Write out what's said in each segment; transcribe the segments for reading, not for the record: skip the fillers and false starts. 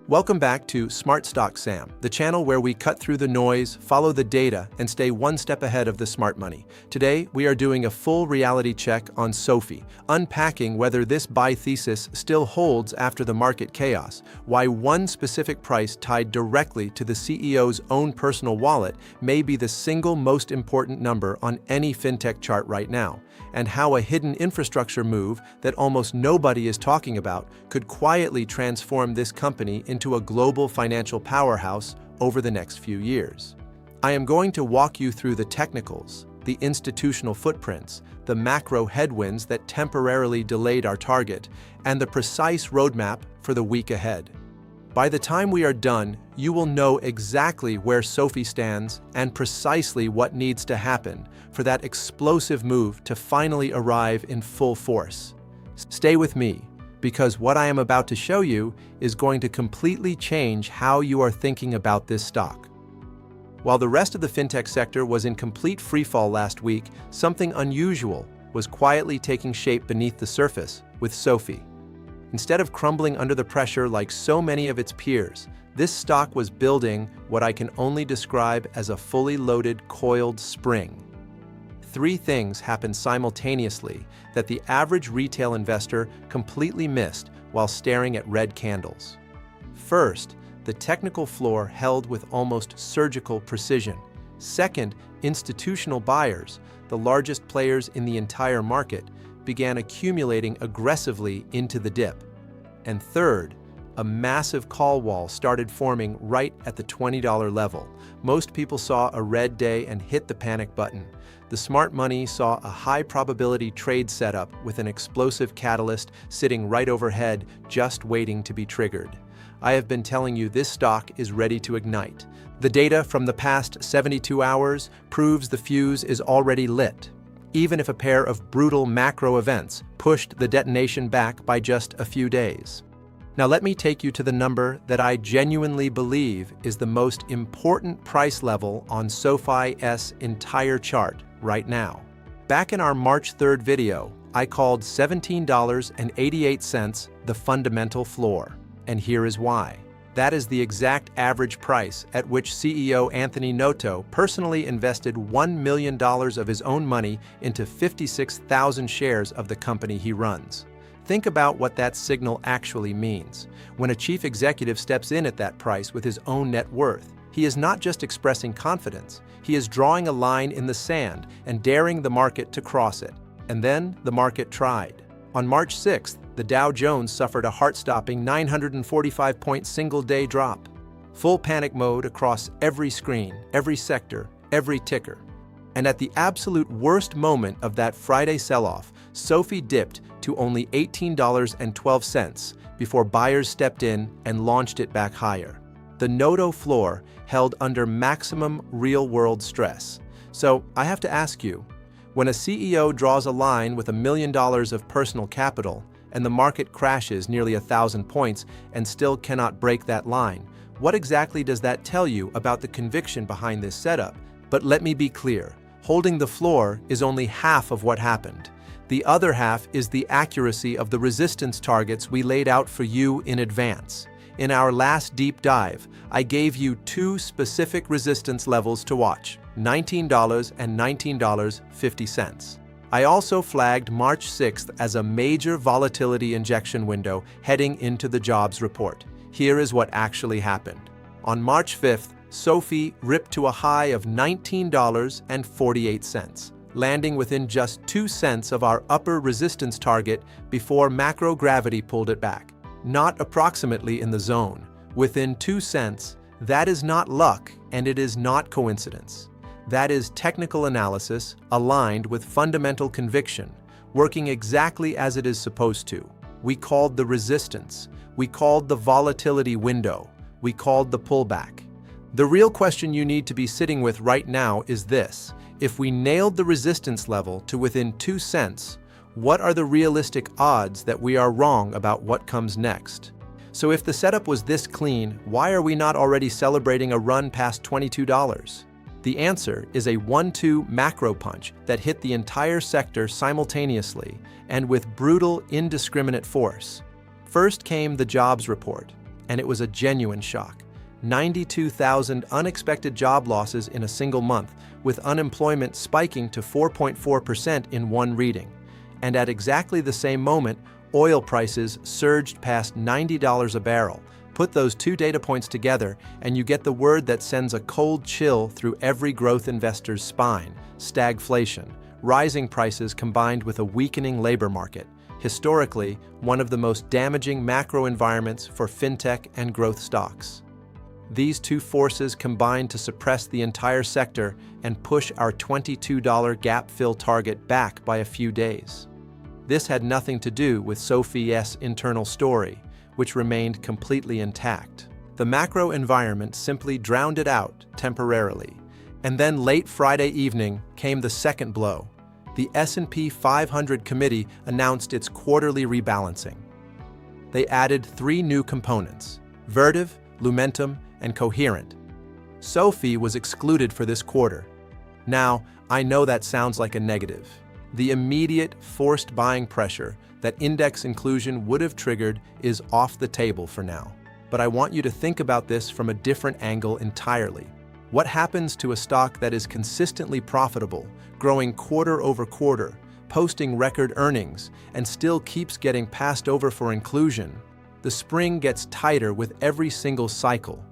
Welcome back to Smart Stock Sam, the channel where we cut through the noise, follow the data, and stay one step ahead of the smart money. Today, we are doing a full reality check on SoFi, unpacking whether this buy thesis still holds after the market chaos, why one specific price tied directly to the CEO's own personal wallet may be the single most important number on any fintech chart right now, and how a hidden infrastructure move that almost nobody is talking about could quietly transform this company into a global financial powerhouse over the next few years. I am going to walk you through the technicals, the institutional footprints, the macro headwinds that temporarily delayed our target, and the precise roadmap for the week ahead. By the time we are done, you will know exactly where SoFi stands and precisely what needs to happen for that explosive move to finally arrive in full force. Stay with me, because what I am about to show you is going to completely change how you are thinking about this stock. While the rest of the fintech sector was in complete freefall last week, something unusual was quietly taking shape beneath the surface with SoFi. Instead of crumbling under the pressure like so many of its peers, this stock was building what I can only describe as a fully loaded coiled spring. Three things happened simultaneously that the average retail investor completely missed while staring at red candles. First, the technical floor held with almost surgical precision. Second, institutional buyers, the largest players in the entire market, began accumulating aggressively into the dip. And third, a massive call wall started forming right at the $20 level. Most people saw a red day and hit the panic button. The smart money saw a high probability trade setup with an explosive catalyst sitting right overhead, just waiting to be triggered. I have been telling you this stock is ready to ignite. The data from the past 72 hours proves the fuse is already lit, even if a pair of brutal macro events pushed the detonation back by just a few days. Now let me take you to the number that I genuinely believe is the most important price level on SoFi's entire chart right now. Back in our March 3rd video, I called $17.88 the fundamental floor, and here is why. That is the exact average price at which CEO Anthony Noto personally invested $1 million of his own money into 56,000 shares of the company he runs. Think about what that signal actually means. When a chief executive steps in at that price with his own net worth, he is not just expressing confidence, he is drawing a line in the sand and daring the market to cross it. And then the market tried. On March 6th, the Dow Jones suffered a heart-stopping 945-point single-day drop. Full panic mode across every screen, every sector, every ticker. And at the absolute worst moment of that Friday sell-off, SoFi dipped to only $18.12 before buyers stepped in and launched it back higher. The Noto Floor held under maximum real-world stress. So I have to ask you, when a CEO draws a line with $1 million of personal capital and the market crashes nearly 1,000 points and still cannot break that line, what exactly does that tell you about the conviction behind this setup? But let me be clear, holding the floor is only half of what happened. The other half is the accuracy of the resistance targets we laid out for you in advance. In our last deep dive, I gave you two specific resistance levels to watch, $19 and $19.50. I also flagged March 6th as a major volatility injection window heading into the jobs report. Here is what actually happened. On March 5th, SoFi ripped to a high of $19.48. Landing within just 2 cents of our upper resistance target before macro gravity pulled it back. Not approximately in the zone, within 2 cents. That is not luck, and it is not coincidence. That is technical analysis aligned with fundamental conviction, working exactly as it is supposed to. We called the resistance, we called the volatility window, we called the pullback. The real question you need to be sitting with right now is this. If we nailed the resistance level to within 2 cents, what are the realistic odds that we are wrong about what comes next? So if the setup was this clean, why are we not already celebrating a run past $22? The answer is a 1-2 macro punch that hit the entire sector simultaneously and with brutal, indiscriminate force. First came the jobs report. And it was a genuine shock. 92,000 unexpected job losses in a single month, with unemployment spiking to 4.4% in one reading. And at exactly the same moment, oil prices surged past $90 a barrel. Put those two data points together, and you get the word that sends a cold chill through every growth investor's spine: stagflation. Rising prices combined with a weakening labor market. Historically, one of the most damaging macro environments for fintech and growth stocks. These two forces combined to suppress the entire sector and push our $22 gap fill target back by a few days. This had nothing to do with SoFi's internal story, which remained completely intact. The macro environment simply drowned it out temporarily. And then late Friday evening came the second blow. The S&P 500 committee announced its quarterly rebalancing. They added 3 new components: Vertiv, Lumentum, and Coherent. SoFi was excluded for this quarter. Now, I know that sounds like a negative. The immediate forced buying pressure that index inclusion would have triggered is off the table for now. But I want you to think about this from a different angle entirely. What happens to a stock that is consistently profitable, growing quarter over quarter, posting record earnings, and still keeps getting passed over for inclusion? The spring gets tighter with every single cycle.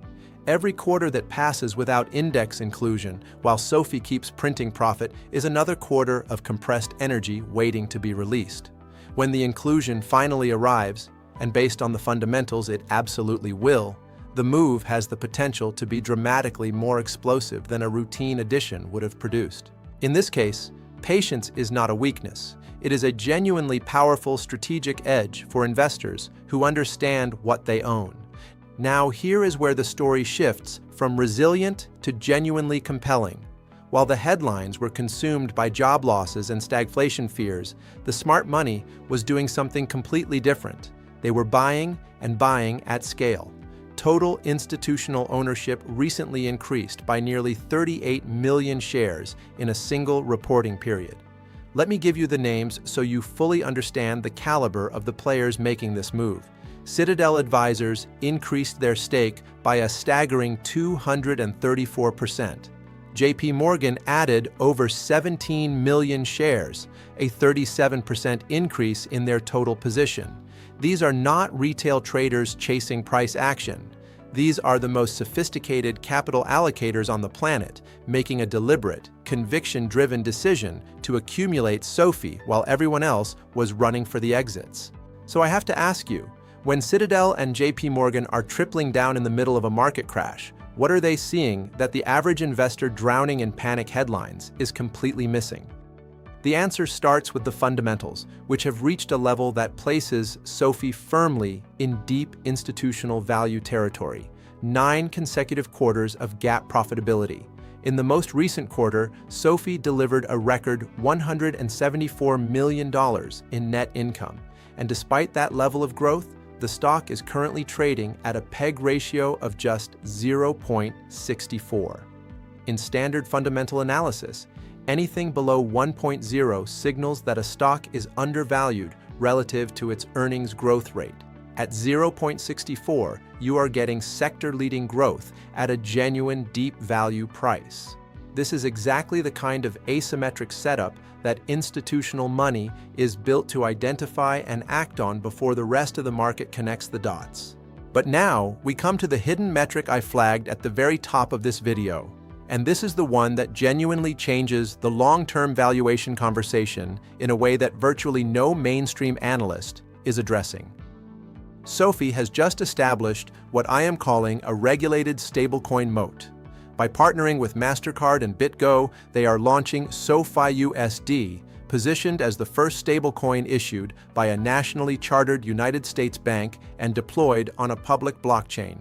Every quarter that passes without index inclusion, while SoFi keeps printing profit, is another quarter of compressed energy waiting to be released. When the inclusion finally arrives, and based on the fundamentals it absolutely will, the move has the potential to be dramatically more explosive than a routine addition would have produced. In this case, patience is not a weakness. It is a genuinely powerful strategic edge for investors who understand what they own. Now, here is where the story shifts from resilient to genuinely compelling. While the headlines were consumed by job losses and stagflation fears, the smart money was doing something completely different. They were buying and buying at scale. Total institutional ownership recently increased by nearly 38 million shares in a single reporting period. Let me give you the names so you fully understand the caliber of the players making this move. Citadel Advisors increased their stake by a staggering 234%. JP Morgan added over 17 million shares, a 37% increase in their total position. These are not retail traders chasing price action. These are the most sophisticated capital allocators on the planet, making a deliberate, conviction-driven decision to accumulate SoFi while everyone else was running for the exits. So I have to ask you, when Citadel and JP Morgan are tripling down in the middle of a market crash, what are they seeing that the average investor drowning in panic headlines is completely missing? The answer starts with the fundamentals, which have reached a level that places SoFi firmly in deep institutional value territory. 9 consecutive quarters of GAAP profitability. In the most recent quarter, SoFi delivered a record $174 million in net income. And despite that level of growth, the stock is currently trading at a PEG ratio of just 0.64. In standard fundamental analysis, anything below 1.0 signals that a stock is undervalued relative to its earnings growth rate. At 0.64, you are getting sector-leading growth at a genuine deep value price. This is exactly the kind of asymmetric setup that institutional money is built to identify and act on before the rest of the market connects the dots. But now, we come to the hidden metric I flagged at the very top of this video. And this is the one that genuinely changes the long-term valuation conversation in a way that virtually no mainstream analyst is addressing. SoFi has just established what I am calling a regulated stablecoin moat. By partnering with MasterCard and BitGo, they are launching SoFi USD, positioned as the first stablecoin issued by a nationally chartered United States bank and deployed on a public blockchain.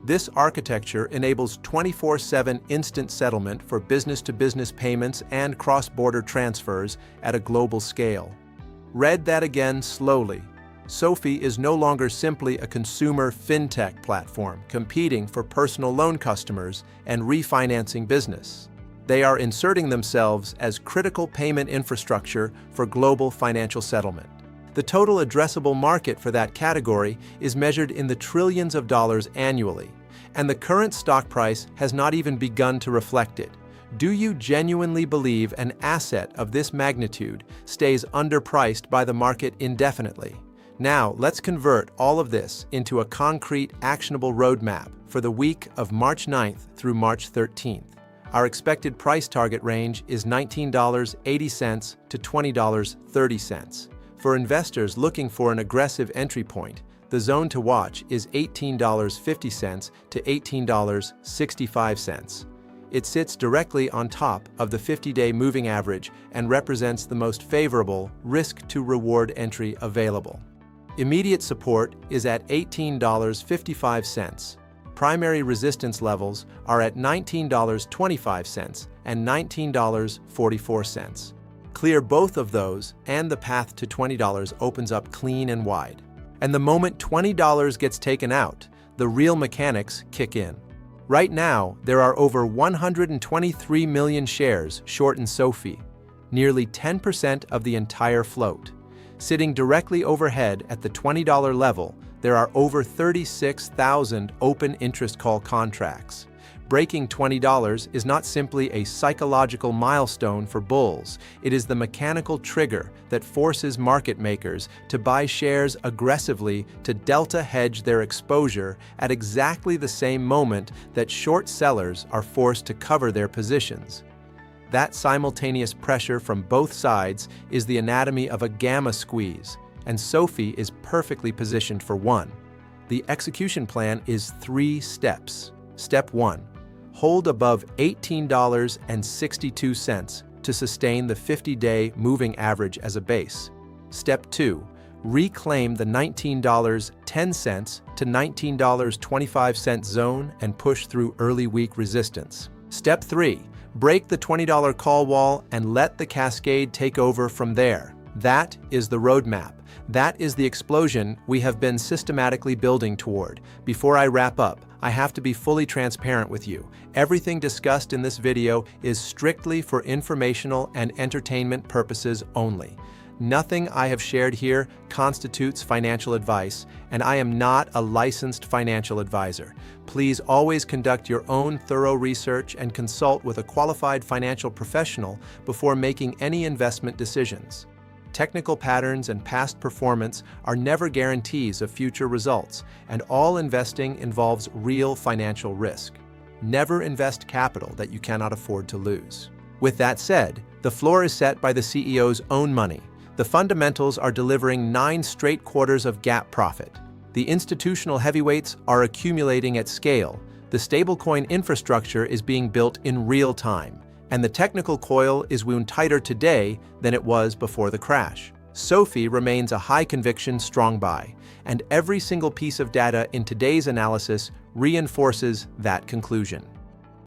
This architecture enables 24/7 instant settlement for business-to-business payments and cross-border transfers at a global scale. Read that again slowly. SoFi is no longer simply a consumer fintech platform competing for personal loan customers and refinancing business. They are inserting themselves as critical payment infrastructure for global financial settlement. The total addressable market for that category is measured in the trillions of dollars annually, and the current stock price has not even begun to reflect it. Do you genuinely believe an asset of this magnitude stays underpriced by the market indefinitely? Now, let's convert all of this into a concrete, actionable roadmap for the week of March 9th through March 13th. Our expected price target range is $19.80 to $20.30. For investors looking for an aggressive entry point, the zone to watch is $18.50 to $18.65. It sits directly on top of the 50-day moving average and represents the most favorable risk-to-reward entry available. Immediate support is at $18.55. Primary resistance levels are at $19.25 and $19.44. Clear both of those, and the path to $20 opens up clean and wide. And the moment $20 gets taken out, the real mechanics kick in. Right now, there are over 123 million shares short in SoFi, nearly 10% of the entire float. Sitting directly overhead at the $20 level, there are over 36,000 open interest call contracts. Breaking $20 is not simply a psychological milestone for bulls, it is the mechanical trigger that forces market makers to buy shares aggressively to delta hedge their exposure at exactly the same moment that short sellers are forced to cover their positions. That simultaneous pressure from both sides is the anatomy of a gamma squeeze, and SoFi is perfectly positioned for one. The execution plan is 3 steps. Step 1. Hold above $18.62 to sustain the 50-day moving average as a base. Step 2. Reclaim the $19.10 to $19.25 zone and push through early week resistance. Step 3. Break the $20 call wall and let the cascade take over from there. That is the roadmap. That is the explosion we have been systematically building toward. Before I wrap up, I have to be fully transparent with you. Everything discussed in this video is strictly for informational and entertainment purposes only. Nothing I have shared here constitutes financial advice, and I am not a licensed financial advisor. Please always conduct your own thorough research and consult with a qualified financial professional before making any investment decisions. Technical patterns and past performance are never guarantees of future results, and all investing involves real financial risk. Never invest capital that you cannot afford to lose. With that said, the floor is set by the CEO's own money. The fundamentals are delivering 9 straight quarters of GAAP profit. The institutional heavyweights are accumulating at scale. The stablecoin infrastructure is being built in real time, and the technical coil is wound tighter today than it was before the crash. SoFi remains a high-conviction strong buy, and every single piece of data in today's analysis reinforces that conclusion.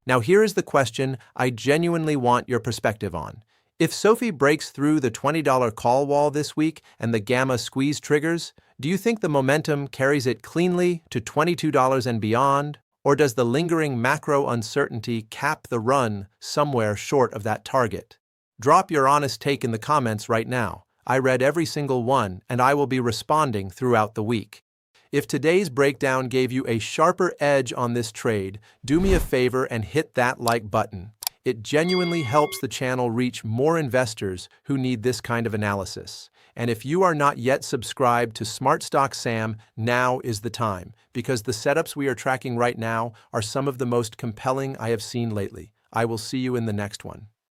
Now here is the question I genuinely want your perspective on. If SoFi breaks through the $20 call wall this week and the gamma squeeze triggers, do you think the momentum carries it cleanly to $22 and beyond? Or does the lingering macro uncertainty cap the run somewhere short of that target? Drop your honest take in the comments right now. I read every single one, and I will be responding throughout the week. If today's breakdown gave you a sharper edge on this trade, do me a favor and hit that like button. It genuinely helps the channel reach more investors who need this kind of analysis. And if you are not yet subscribed to Smart Stock Sam, now is the time, because the setups we are tracking right now are some of the most compelling I have seen lately. I will see you in the next one.